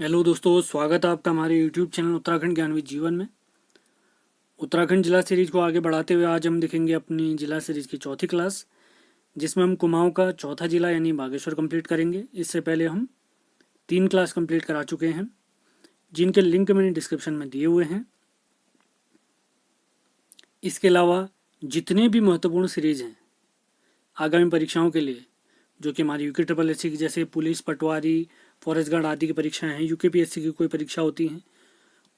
Hello दोस्तों, स्वागत है आपका हमारे यूट्यूब चैनल उत्तराखंड ज्ञानविद जीवन में। उत्तराखंड जिला सीरीज को आगे बढ़ाते हुए आज हम देखेंगे अपनी जिला सीरीज की चौथी क्लास, जिसमें हम कुमाऊं का चौथा जिला यानी बागेश्वर कंप्लीट करेंगे। इससे पहले हम 3 क्लास कंप्लीट करा चुके हैं, जिनके लिंक मैंने डिस्क्रिप्शन में दिए हुए हैं। इसके अलावा जितने भी महत्वपूर्ण सीरीज हैं आगामी परीक्षाओं के लिए, जो कि हमारी UKSSC की जैसे पुलिस, पटवारी, फॉरेस्ट गार्ड आदि की परीक्षाएं हैं, UKPSC की कोई परीक्षा होती हैं,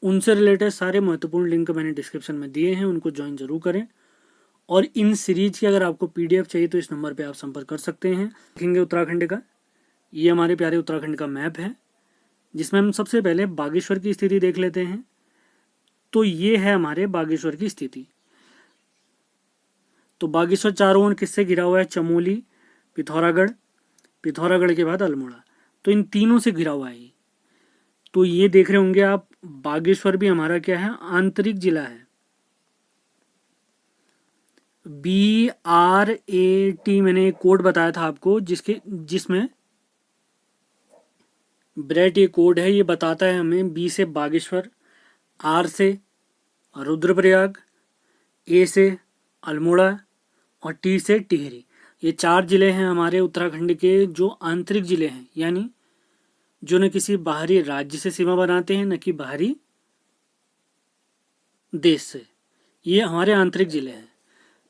उनसे रिलेटेड सारे महत्वपूर्ण लिंक मैंने डिस्क्रिप्शन में दिए हैं, उनको ज्वाइन जरूर करें। और इन सीरीज की अगर आपको PDF चाहिए तो इस नंबर पे आप संपर्क कर सकते हैं। देखेंगे उत्तराखंड का, ये हमारे प्यारे उत्तराखंड का मैप है, जिसमें हम सबसे पहले बागेश्वर की स्थिति देख लेते हैं। तो ये है हमारे बागेश्वर की स्थिति। तो बागेश्वर चारों ओर किससे घिरा हुआ है? चमोली, पिथौरागढ़, पिथौरागढ़ के बाद अल्मोड़ा, तो इन तीनों से घिरा हुआ है। तो ये देख रहे होंगे आप, बागेश्वर भी हमारा क्या है? आंतरिक जिला है। BRAT मैंने एक कोड बताया था आपको, जिसमें ब्रेट ये कोड है, ये बताता है हमें B से बागेश्वर, R से रुद्रप्रयाग, A से अल्मोड़ा और T से टिहरी। ये 4 जिले हैं हमारे उत्तराखंड के, जो आंतरिक जिले हैं, यानी जो न किसी बाहरी राज्य से सीमा बनाते हैं, न कि बाहरी देश से। ये हमारे आंतरिक जिले हैं।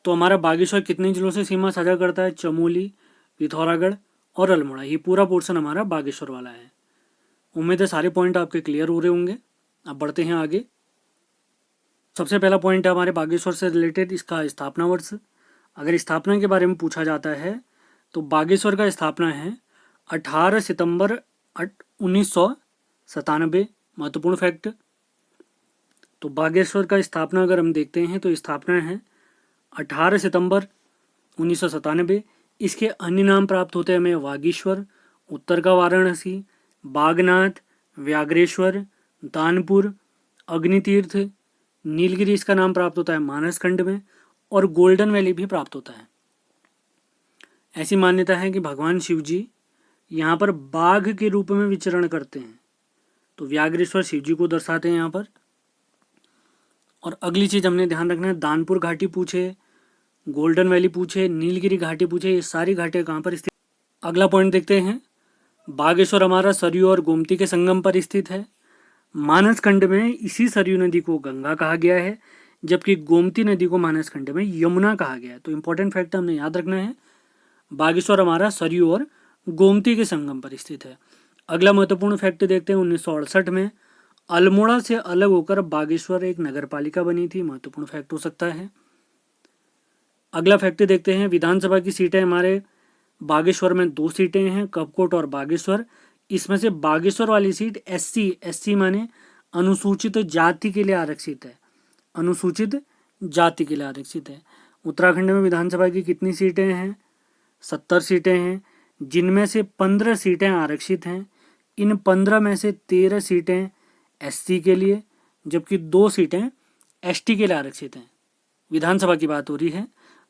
तो हमारा बागेश्वर कितने जिलों से सीमा साझा करता है? चमोली, पिथौरागढ़ और अल्मोड़ा। ये पूरा पोर्शन हमारा बागेश्वर वाला है। उम्मीद है सारे पॉइंट आपके क्लियर हो रहे होंगे। अब बढ़ते हैं आगे। सबसे पहला पॉइंट है हमारे बागेश्वर से रिलेटेड इसका स्थापना वर्ष। अगर स्थापना के बारे में पूछा जाता है तो बागेश्वर का स्थापना है 18 सितंबर 1997। महत्वपूर्ण फैक्ट। तो बागेश्वर का स्थापना अगर हम देखते हैं तो स्थापना है 18 सितंबर 1997। इसके अन्य नाम प्राप्त होते हैं हमें वागीश्वर, उत्तर का वाराणसी, बागनाथ, व्याघ्रेश्वर, दानपुर, अग्नितीर्थ, नीलगिरी इसका नाम प्राप्त होता है मानसखंड में, और गोल्डन वैली भी प्राप्त होता है। ऐसी मान्यता है कि भगवान शिव जी यहाँ पर बाघ के रूप में विचरण करते हैं। तो व्याघ्रेश्वर शिव जी को दर्शाते हैं यहाँ पर। और अगली चीज हमने ध्यान रखना है, दानपुर घाटी पूछे, गोल्डन वैली पूछे, नीलगिरी घाटी पूछे, ये सारी घाटियां कहाँ पर स्थित। अगला पॉइंट देखते हैं। बागेश्वर हमारा सरयू और गोमती के संगम पर स्थित है। मानसखंड में इसी सरयू नदी को गंगा कहा गया है, जबकि गोमती नदी को मानसखंड में यमुना कहा गया है। तो इंपॉर्टेंट फैक्ट हमने याद रखना है, बागेश्वर हमारा सरयू और गोमती के संगम पर स्थित है। अगला महत्वपूर्ण फैक्ट देखते हैं। 1968 में अल्मोड़ा से अलग होकर बागेश्वर एक नगर पालिका बनी थी। महत्वपूर्ण फैक्ट हो सकता है। अगला फैक्ट देखते हैं। विधानसभा की सीटें हमारे बागेश्वर में 2 सीटें हैं, कपकोट और बागेश्वर। इसमें से बागेश्वर वाली सीट SC माने अनुसूचित जाति के लिए आरक्षित है। अनुसूचित जाति के लिए आरक्षित है। उत्तराखंड में विधानसभा की कितनी सीटें हैं? 70 सीटें हैं, जिनमें से 15 सीटें आरक्षित हैं। इन 15 में से 13 सीटें SC के लिए, जबकि 2 सीटें ST के लिए आरक्षित हैं। विधानसभा की बात हो रही है।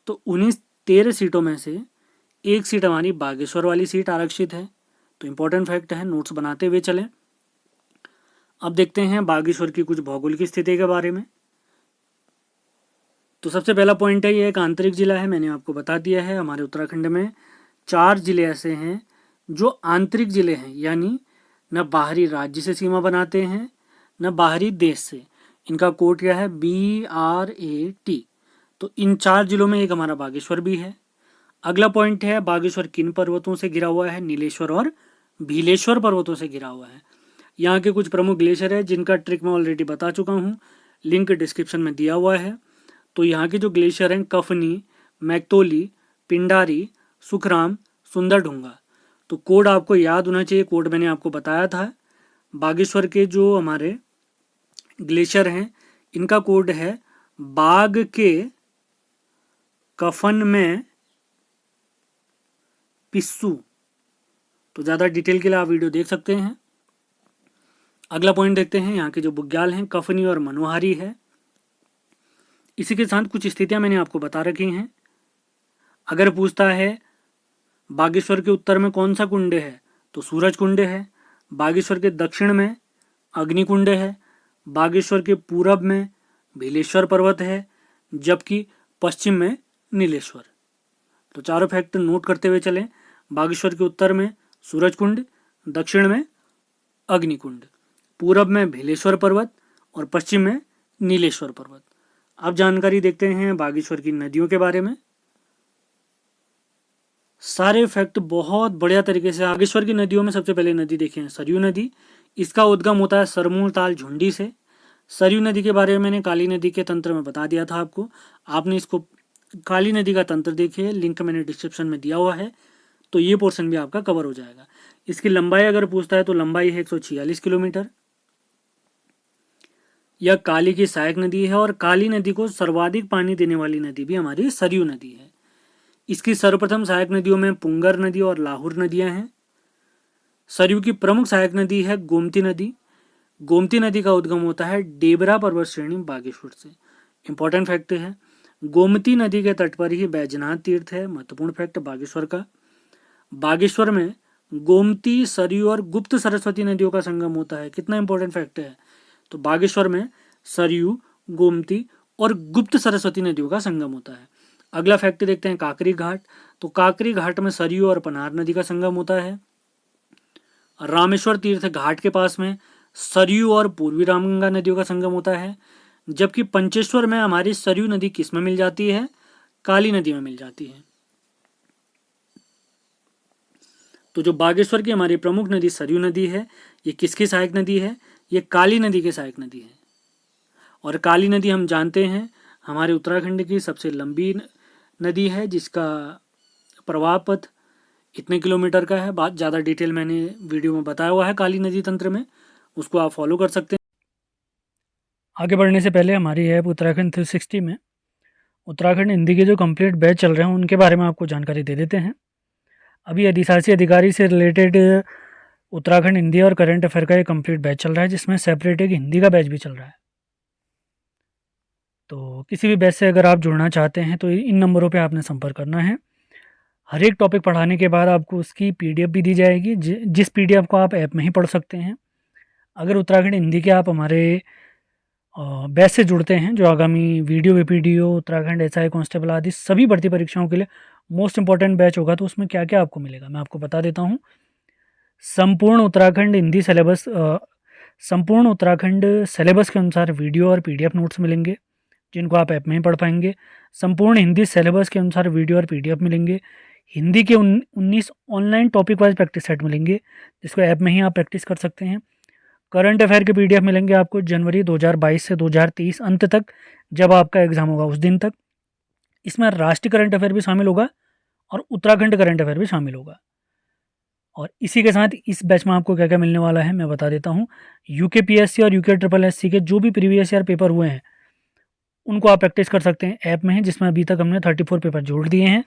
तो उन्हीं 13 सीटों में से 1 सीट हमारी बागेश्वर वाली सीट आरक्षित है। तो इंपॉर्टेंट फैक्ट है, नोट्स बनाते हुए चलें। अब देखते हैं बागेश्वर की कुछ भौगोलिक स्थिति के बारे में। तो सबसे पहला पॉइंट है, ये एक आंतरिक जिला है। मैंने आपको बता दिया है, हमारे उत्तराखंड में 4 जिले ऐसे हैं जो आंतरिक जिले हैं, यानी न बाहरी राज्य से सीमा बनाते हैं न बाहरी देश से। इनका कोड क्या है? BRAT। तो इन 4 जिलों में एक हमारा बागेश्वर भी है। अगला पॉइंट है, बागेश्वर किन पर्वतों से घिरा हुआ है? नीलेश्वर और भीलेश्वर पर्वतों से घिरा हुआ है। यहाँ के कुछ प्रमुख ग्लेशियर है, जिनका ट्रिक मैं ऑलरेडी बता चुका हूँ, लिंक डिस्क्रिप्शन में दिया हुआ है। तो यहाँ के जो ग्लेशियर हैं, कफनी, मैक्तोली, पिंडारी, सुखराम, सुंदरढुंगा। तो कोड आपको याद होना चाहिए, कोड मैंने आपको बताया था। बागेश्वर के जो हमारे ग्लेशियर हैं, इनका कोड है बाघ के कफन में पिस्सू। तो ज़्यादा डिटेल के लिए आप वीडियो देख सकते हैं। अगला पॉइंट देखते हैं। यहाँ के जो बुग्याल हैं, कफनी और मनोहारी है। इसी के साथ कुछ स्थितियां मैंने आपको बता रखी हैं। अगर पूछता है बागेश्वर के उत्तर में कौन सा कुंड है, तो सूरज कुंड है। बागेश्वर के दक्षिण में अग्निकुंड है, बागेश्वर के पूरब में भीलेश्वर पर्वत है, जबकि पश्चिम में नीलेश्वर। तो चारों फैक्ट नोट करते हुए चलें। बागेश्वर के उत्तर में सूरजकुंड, दक्षिण में अग्निकुंड, पूरब में भीलेश्वर पर्वत और पश्चिम में नीलेश्वर पर्वत। अब जानकारी देखते हैं बागेश्वर की नदियों के बारे में। सारे फैक्ट बहुत बढ़िया तरीके से। बागेश्वर की नदियों में सबसे पहले नदी देखें सरयू नदी। इसका उद्गम होता है सरमूल ताल झुंडी से। सरयू नदी के बारे में मैंने काली नदी के तंत्र में बता दिया था आपको। आपने इसको काली नदी का तंत्र देखिए, लिंक मैंने डिस्क्रिप्शन में दिया हुआ है, तो ये पोर्शन भी आपका कवर हो जाएगा। इसकी लंबाई अगर पूछता है तो लंबाई है 146 किलोमीटर। यह काली की सहायक नदी है और काली नदी को सर्वाधिक पानी देने वाली नदी भी हमारी सरयू नदी है। इसकी सर्वप्रथम सहायक नदियों में पुंगर नदी और लाहुर नदियां हैं। सरयू की प्रमुख सहायक नदी है गोमती नदी। गोमती नदी का उद्गम होता है डेबरा पर्वत श्रेणी बागेश्वर से। इंपॉर्टेंट फैक्ट है, गोमती नदी के तट पर ही बैजनाथ तीर्थ है। महत्वपूर्ण फैक्ट बागेश्वर का। बागेश्वर में गोमती, सरयू और गुप्त सरस्वती नदियों का संगम होता है। कितना इंपॉर्टेंट फैक्ट है, तो बागेश्वर में सरयू, गोमती और गुप्त सरस्वती नदियों का संगम होता है। अगला फैक्ट देखते हैं काकरी घाट। तो काकरी घाट में सरयू और पनार नदी का संगम होता है। रामेश्वर तीर्थ घाट के पास में सरयू और पूर्वी रामगंगा नदियों का संगम होता है। जबकि पंचेश्वर में हमारी सरयू नदी किस में मिल जाती है, काली नदी में मिल जाती है। तो जो बागेश्वर की हमारी प्रमुख नदी सरयू नदी है, ये किसकी सहायक नदी है, ये काली नदी की सहायक नदी है। और काली नदी हम जानते हैं हमारे उत्तराखंड की सबसे लंबी नदी है, जिसका प्रवाह पथ इतने किलोमीटर का है। बात ज़्यादा डिटेल मैंने वीडियो में बताया हुआ है काली नदी तंत्र में, उसको आप फॉलो कर सकते हैं। आगे बढ़ने से पहले हमारी ऐप उत्तराखंड 360 में उत्तराखंड हिंदी के जो कंप्लीट बैच चल रहे हैं उनके बारे में आपको जानकारी दे देते हैं। अभी अधिशासी अधिकारी से रिलेटेड उत्तराखंड हिंदी और करंट अफेयर का एक कंप्लीट बैच चल रहा है, जिसमें सेपरेट एक हिंदी का बैच भी चल रहा है। तो किसी भी बैच से अगर आप जुड़ना चाहते हैं तो इन नंबरों पे आपने संपर्क करना है। हर एक टॉपिक पढ़ाने के बाद आपको उसकी पीडीएफ भी दी जाएगी, जिस पीडीएफ को आप ऐप में ही पढ़ सकते हैं। अगर उत्तराखंड हिंदी के आप हमारे बैच से जुड़ते हैं, जो आगामी video VPDO, Uttarakhand SI constable आदि सभी भर्ती परीक्षाओं के लिए मोस्ट इंपॉर्टेंट बैच होगा, तो उसमें क्या क्या आपको मिलेगा मैं आपको बता देता हूँ। संपूर्ण उत्तराखंड हिंदी सिलेबस, संपूर्ण उत्तराखंड सिलेबस के अनुसार वीडियो और पीडीएफ नोट्स मिलेंगे, जिनको आप ऐप में ही पढ़ पाएंगे। संपूर्ण हिंदी सिलेबस के अनुसार वीडियो और पीडीएफ मिलेंगे। हिंदी के 19 online topic wise practice set मिलेंगे, जिसको ऐप में ही आप प्रैक्टिस कर सकते हैं। करंट अफेयर के पीडीएफ मिलेंगे आपको जनवरी 2022 से 2023 अंत तक, जब आपका एग्ज़ाम होगा उस दिन तक। इसमें राष्ट्रीय करंट अफेयर भी शामिल होगा और उत्तराखंड करंट अफेयर भी शामिल होगा। और इसी के साथ इस बैच में आपको क्या क्या मिलने वाला है मैं बता देता हूँ। यूके और यूके ट्रिपल एस सी के जो भी प्रीवियस ईयर पेपर हुए हैं उनको आप प्रैक्टिस कर सकते हैं ऐप में है, जिसमें अभी तक हमने 34 पेपर जोड़ दिए हैं।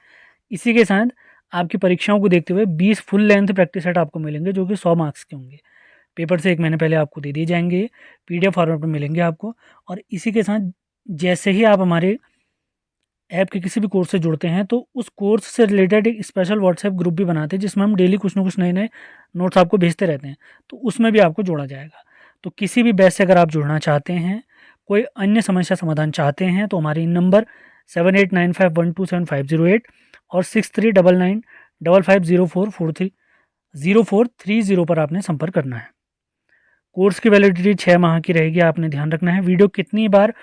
इसी के साथ आपकी परीक्षाओं को देखते हुए 20 फुल लेंथ प्रैक्टिस सेट आपको मिलेंगे, जो कि 100 मार्क्स के होंगे। पेपर से 1 महीने पहले आपको दे दिए जाएंगे, पीडीएफ फॉर्मेट में मिलेंगे आपको। और इसी के साथ जैसे ही आप हमारे ऐप के किसी भी कोर्स से जुड़ते हैं तो उस कोर्स से रिलेटेड एक स्पेशल व्हाट्सएप ग्रुप भी बनाते हैं, जिसमें हम डेली कुछ ना कुछ नए नए नोट्स आपको भेजते रहते हैं, तो उसमें भी आपको जोड़ा जाएगा। तो किसी भी बैच से अगर आप जुड़ना चाहते हैं, कोई अन्य समस्या समाधान चाहते हैं, तो हमारे इन नंबर 7895127508 और 6399550430 पर आपने संपर्क करना है। कोर्स की वैलिडिटी 6 माह की रहेगी, आपने ध्यान रखना है। वीडियो कितनी बार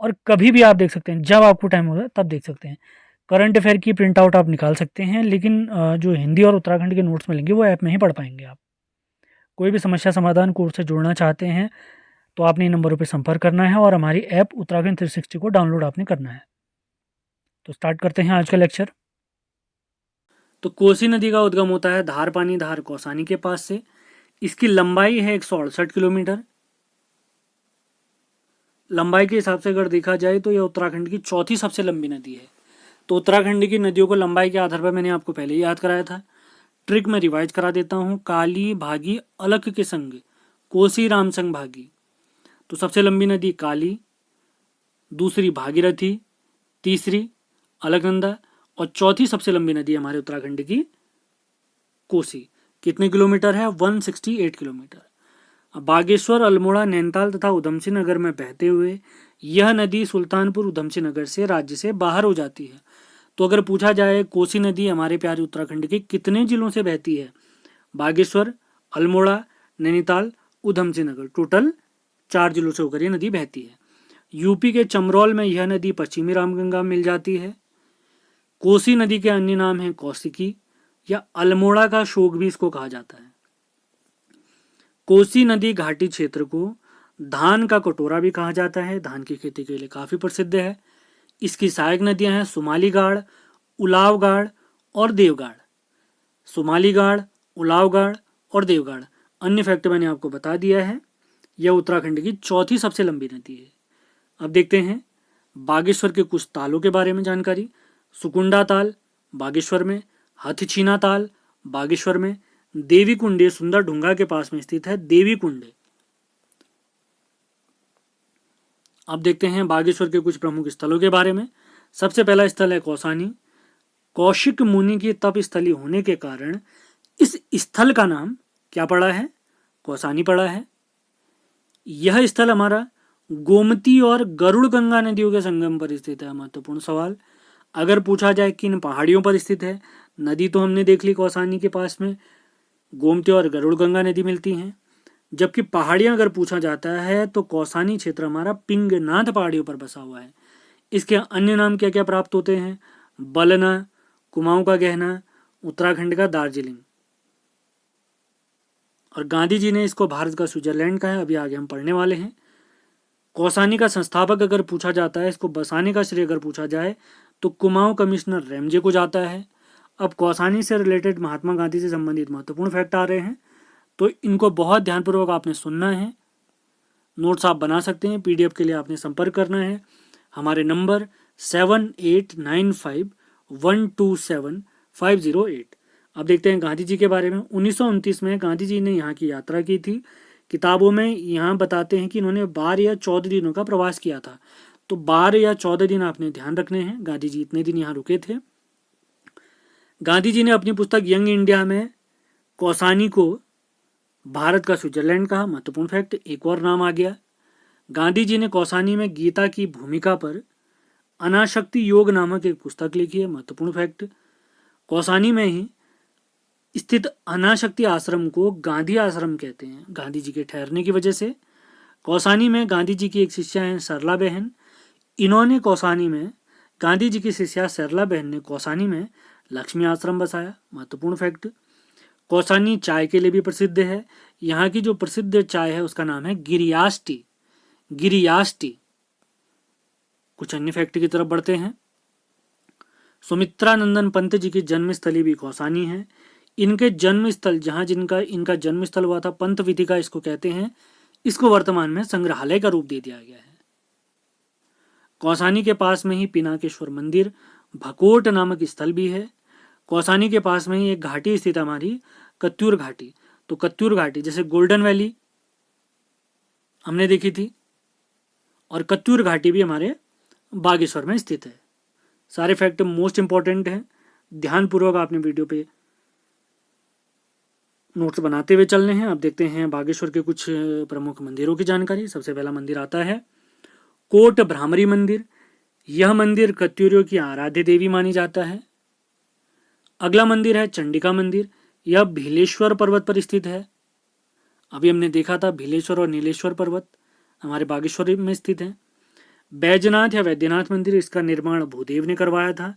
और कभी भी आप देख सकते हैं, जब आपको टाइम होगा तब देख सकते हैं। करंट अफेयर की प्रिंट आउट आप निकाल सकते हैं, लेकिन जो हिंदी और उत्तराखंड के नोट्स मिलेंगे वो ऐप में ही पढ़ पाएंगे आप। कोई भी समस्या समाधान कोर्स से जुड़ना चाहते हैं तो आपने इन नंबरों पर संपर्क करना है और हमारी ऐप उत्तराखंड 360 को डाउनलोड आपने करना है। तो स्टार्ट करते हैं आज का लेक्चर। तो कोसी नदी का उद्गम होता है धार पानी धार कौसानी के पास से। इसकी लंबाई है 168 किलोमीटर। लंबाई के हिसाब से अगर देखा जाए तो यह उत्तराखंड की चौथी सबसे लंबी नदी है। तो उत्तराखंड की नदियों को लंबाई के आधार पर मैंने आपको पहले ही याद कराया था। ट्रिक में रिवाइज करा देता हूँ। काली भागी अलख के संग कोसी राम संग भागी। तो सबसे लंबी नदी काली, दूसरी भागीरथी, तीसरी अलकनंदा और चौथी सबसे लंबी नदी हमारे उत्तराखंड की कोसी। कितने किलोमीटर है? 168 किलोमीटर। अब बागेश्वर, अल्मोड़ा, नैनीताल तथा उधमसिंह नगर में बहते हुए यह नदी सुल्तानपुर उधमसिंह नगर से राज्य से बाहर हो जाती है। तो अगर पूछा जाए कोसी नदी हमारे प्यारे उत्तराखंड के कितने जिलों से बहती है? बागेश्वर, अल्मोड़ा, नैनीताल, उधमसिंह नगर, टोटल 4 जिलों से होकर यह नदी बहती है। यूपी के चमरौल में यह नदी पश्चिमी रामगंगा में मिल जाती है। कोसी नदी के अन्य नाम है कौशिकी या अल्मोड़ा का शोक भी इसको कहा जाता है। कोसी नदी घाटी क्षेत्र को धान का कटोरा भी कहा जाता है, धान की खेती के लिए काफी प्रसिद्ध है। इसकी सहायक नदियां हैं सुमालीगाड़, उलावगाड़ और देवगाड़। सुमालीगाड़, उलावगाड़ और देवगाड़। अन्य फैक्ट मैंने आपको बता दिया है। यह उत्तराखंड की चौथी सबसे लंबी नदी है। अब देखते हैं बागेश्वर के कुछ तालों के बारे में जानकारी। सुकुंडा ताल बागेश्वर में, हथछीना ताल बागेश्वर में, देवी कुंड सुंदर ढूंगा के पास में स्थित है देवी कुंड। अब देखते हैं बागेश्वर के कुछ प्रमुख स्थलों के बारे में। सबसे पहला स्थल है कौसानी। कौशिक मुनि की तप स्थली होने के कारण इस स्थल का नाम क्या पड़ा है? कौसानी पड़ा है। यह स्थल हमारा गोमती और गरुड़ गंगा नदियों के संगम पर स्थित है। महत्वपूर्ण सवाल। अगर पूछा जाए किन पहाड़ियों पर स्थित है, नदी तो हमने देख ली कौसानी के पास में गोमती और गरुड़ गंगा नदी मिलती हैं। जबकि पहाड़ियां अगर पूछा जाता है तो कौसानी क्षेत्र हमारा पिंगनाथ पहाड़ियों पर बसा हुआ है। इसके अन्य नाम क्या क्या प्राप्त होते हैं? बलना, कुमाऊं का गहना, उत्तराखंड का दार्जिलिंग। और गांधी जी ने इसको भारत का स्विट्जरलैंड कहा है। अभी आगे हम पढ़ने वाले हैं। कौसानी का संस्थापक अगर पूछा जाता है, इसको बसाने का श्रेय अगर पूछा जाए तो कुमाऊं कमिश्नर रेमजे को जाता है। अब कौसानी से रिलेटेड महात्मा गांधी से संबंधित महत्वपूर्ण फैक्ट आ रहे हैं, तो इनको बहुत ध्यानपूर्वक आपने सुनना है। नोट्स आप बना सकते हैं। पीडीएफ के लिए आपने संपर्क करना है हमारे नंबर 7895127508। अब देखते हैं गांधी जी के बारे में। 1929 में गांधी जी ने यहाँ की यात्रा की थी। किताबों में यहाँ बताते हैं कि इन्होंने 12 या 14 दिनों का प्रवास किया था। तो 12 या 14 दिन आपने ध्यान रखने हैं। गांधी जी इतने दिन यहाँ रुके थे। गांधी जी ने अपनी पुस्तक यंग इंडिया में कौसानी को भारत का स्विट्जरलैंड कहा। महत्वपूर्ण फैक्ट। एक और नाम आ गया। गांधी जी ने कौसानी में गीता की भूमिका पर अनाशक्ति योग नामक एक पुस्तक लिखी है। महत्वपूर्ण फैक्ट। कौसानी में ही स्थित अनाशक्ति आश्रम को गांधी आश्रम कहते हैं, गांधी जी के ठहरने की वजह से। कौसानी में गांधी जी की एक शिष्या है सरला बहन। इन्होंने कौसानी में गांधी जी की शिष्या सरला बहन ने कौसानी में लक्ष्मी आश्रम बसाया। महत्वपूर्ण फैक्ट। कौसानी चाय के लिए भी प्रसिद्ध है। यहाँ की जो प्रसिद्ध चाय है उसका नाम है गिरियास टी। गिरियास टी। कुछ अन्य फैक्ट की तरफ बढ़ते हैं। सुमित्रानंदन पंत जी की जन्मस्थली भी कौसानी है। इनके जन्मस्थल जहाँ इनका जन्मस्थल हुआ था, पंत विधिका इसको कहते हैं। इसको वर्तमान में संग्रहालय का रूप दे दिया गया है। कौसानी के पास में ही पिनाकेश्वर मंदिर, भकोट नामक स्थल भी है। कौसानी के पास में ही एक घाटी स्थित हमारी कत्यूर घाटी। तो कत्यूर घाटी जैसे गोल्डन वैली हमने देखी थी, और कत्यूर घाटी भी हमारे बागेश्वर में स्थित है। सारे फैक्ट मोस्ट इंपॉर्टेंट हैं। ध्यानपूर्वक आपने वीडियो पे नोट्स बनाते हुए चलने हैं। अब देखते हैं बागेश्वर के कुछ प्रमुख मंदिरों की जानकारी। सबसे पहला मंदिर आता है कोट भ्रामरी मंदिर। यह मंदिर कत्यूरियों की आराध्य देवी मानी जाता है। अगला मंदिर है चंडिका मंदिर। यह भीलेश्वर पर्वत पर स्थित है। अभी हमने देखा था भीलेश्वर और नीलेश्वर पर्वत हमारे बागेश्वर में स्थित है। बैजनाथ या वैद्यनाथ मंदिर, इसका निर्माण भूदेव ने करवाया था।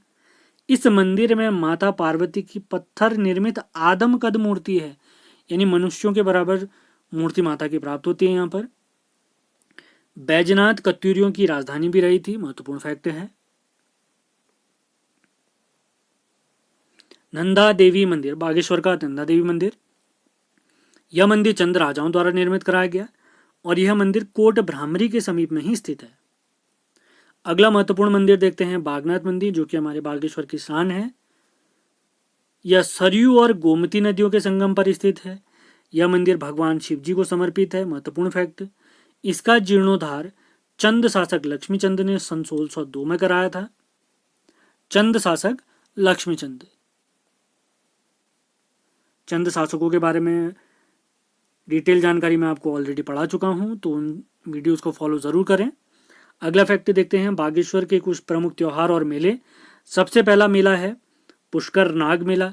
इस मंदिर में माता पार्वती की पत्थर निर्मित आदम कद मूर्ति है, यानी मनुष्यों के बराबर मूर्ति माता की प्राप्त होती है यहाँ पर। बैजनाथ कत्यूरियों की राजधानी भी रही थी। महत्वपूर्ण फैक्ट है। नंदा देवी मंदिर, बागेश्वर का नंदा देवी मंदिर। यह मंदिर चंद राजाओं द्वारा निर्मित कराया गया और यह मंदिर कोट भ्रामरी के समीप में ही स्थित है। अगला महत्वपूर्ण मंदिर देखते हैं बागनाथ मंदिर, जो कि हमारे बागेश्वर की शान है। यह सरयू और गोमती नदियों के संगम पर स्थित है। यह मंदिर भगवान शिव जी को समर्पित है। महत्वपूर्ण फैक्ट। इसका जीर्णोद्धार चंद शासक लक्ष्मीचंद ने सन 1602 में कराया था। चंद शासक लक्ष्मीचंद। चंद शासकों के बारे में डिटेल जानकारी मैं आपको ऑलरेडी पढ़ा चुका हूँ, तो उन वीडियोज़ को फॉलो ज़रूर करें। अगला फैक्ट देखते हैं बागेश्वर के कुछ प्रमुख त्यौहार और मेले। सबसे पहला मेला है पुष्कर नाग मेला।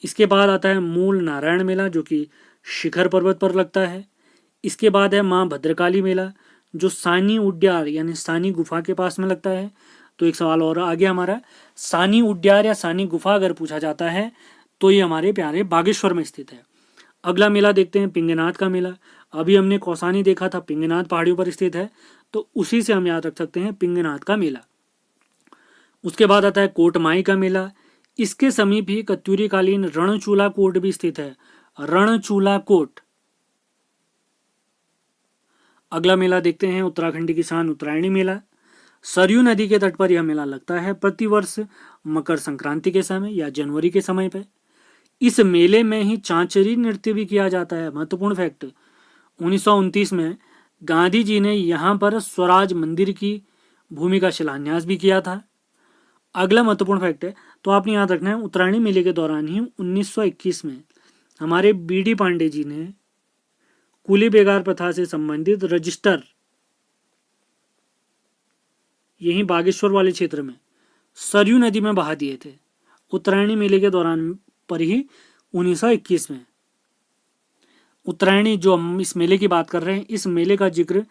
इसके बाद आता है मूल नारायण मेला जो कि शिखर पर्वत पर लगता है। इसके बाद है माँ भद्रकाली मेला जो सानी उड्यार यानी सानी गुफा के पास में लगता है। तो एक सवाल और आ गया हमारा, सानी उड्यार या सानी गुफा अगर पूछा जाता है तो ये हमारे प्यारे बागेश्वर में स्थित है। अगला मेला देखते हैं पिंगनाथ का मेला। अभी हमने कौसानी देखा था, पिंगनाथ पहाड़ियों पर स्थित है, तो उसी से हम याद रख सकते हैं पिंगनाथ का मेला। उसके बाद आता है कोटमाई का मेला। इसके समीप ही कत्यूरी कालीन रणचूला कोट भी स्थित है, रणचूला कोट। अगला मेला देखते हैं उत्तराखंड की शान उत्तरायणी मेला। सरयू नदी के तट पर यह मेला लगता है प्रतिवर्ष मकर संक्रांति के समय या जनवरी के समय पर। इस मेले में ही चांचरी नृत्य भी किया जाता है। महत्वपूर्ण फैक्ट, 1929 में गांधी जी ने यहाँ पर स्वराज मंदिर की भूमि का शिलान्यास भी किया था। अगला महत्वपूर्ण फैक्ट है, तो आपने याद रखना है, उत्तरायणी मेले के दौरान ही 1921 में हमारे बीडी पांडे जी ने कुली बेगार प्रथा से संबंधित रजिस्टर यहीं बागेश्वर वाले क्षेत्र में सरयू नदी में बहा दिए थे, उत्तरायणी मेले के दौरान पर ही 1921 में। उत्तरायणी जो हम इस मेले की बात कर रहे हैं, इस मेले का जिक्र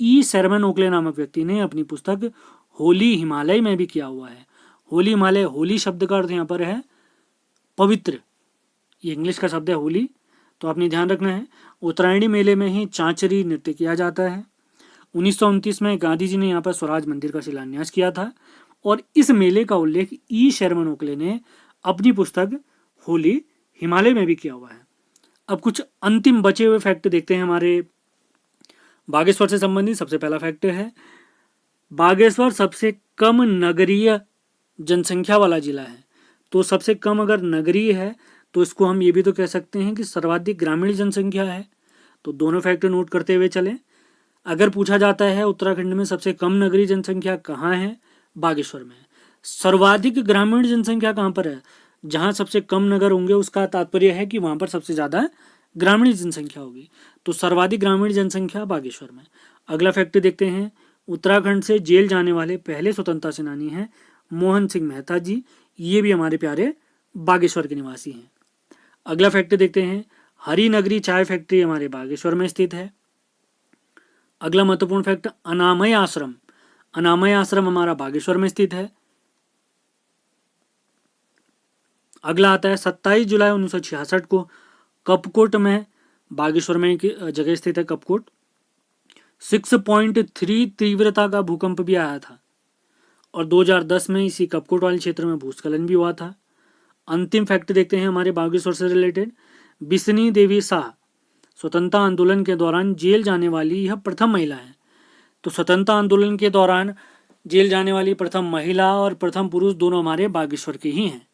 ई शर्मन ओकले नामक व्यक्ति ने अपनी पुस्तक होली हिमालय में भी किया हुआ है। होली हिमालय, होली शब्द का अर्थ यहाँ पर है पवित्र, ये इंग्लिश का शब्द है होली, तो आपने ध्यान रखना है। उत्तरायणी मेले में ही चांचरी नृत्य किया जाता है। 1929 में गांधी जी ने यहाँ पर स्वराज मंदिर का शिलान्यास किया था और इस मेले का उल्लेख ई शर्मन ओकले ने अपनी पुस्तक होली हिमालय में भी किया हुआ है। अब कुछ अंतिम बचे हुए फैक्ट देखते हैं हमारे बागेश्वर से संबंधित। सबसे पहला फैक्ट है बागेश्वर सबसे कम नगरीय जनसंख्या वाला जिला है। तो सबसे कम अगर नगरीय है तो इसको हम ये भी तो कह सकते हैं कि सर्वाधिक ग्रामीण जनसंख्या है। तो दोनों फैक्ट नोट करते हुए चलें। अगर पूछा जाता है उत्तराखंड में सबसे कम नगरीय जनसंख्या कहाँ है, बागेश्वर में। सर्वाधिक ग्रामीण जनसंख्या कहाँ पर है, जहाँ सबसे कम नगर होंगे उसका तात्पर्य है कि वहाँ पर सबसे ज़्यादा ग्रामीण जनसंख्या होगी। तो सर्वाधिक ग्रामीण जनसंख्या बागेश्वर में। अगला फैक्ट देखते हैं, उत्तराखंड से जेल जाने वाले पहले स्वतंत्रता सेनानी हैं मोहन सिंह मेहता जी। ये भी हमारे प्यारे बागेश्वर के निवासी हैं। अगला फैक्ट देखते हैं, हरिनगरी चाय फैक्ट्री हमारे बागेश्वर में स्थित है। अगला महत्वपूर्ण फैक्ट, अनामय आश्रम। अनामय आश्रम हमारा बागेश्वर में स्थित है। अगला आता है 27 जुलाई 1966 को कपकोट में, बागेश्वर में एक जगह स्थित है कपकोट, 6.3 तीव्रता का भूकंप भी आया था और 2010 में इसी कपकोट वाले क्षेत्र में भूस्खलन भी हुआ था। अंतिम फैक्ट देखते हैं हमारे बागेश्वर से रिलेटेड, बिस्नी देवी शाह स्वतंत्रता आंदोलन के दौरान जेल जाने वाली यह प्रथम महिला है। तो स्वतंत्रता आंदोलन के दौरान जेल जाने वाली प्रथम महिला और प्रथम पुरुष दोनों हमारे बागेश्वर के ही हैं।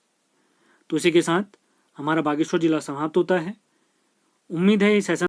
तो इसी के साथ हमारा बागेश्वर जिला समाप्त होता है। उम्मीद है इस सेशन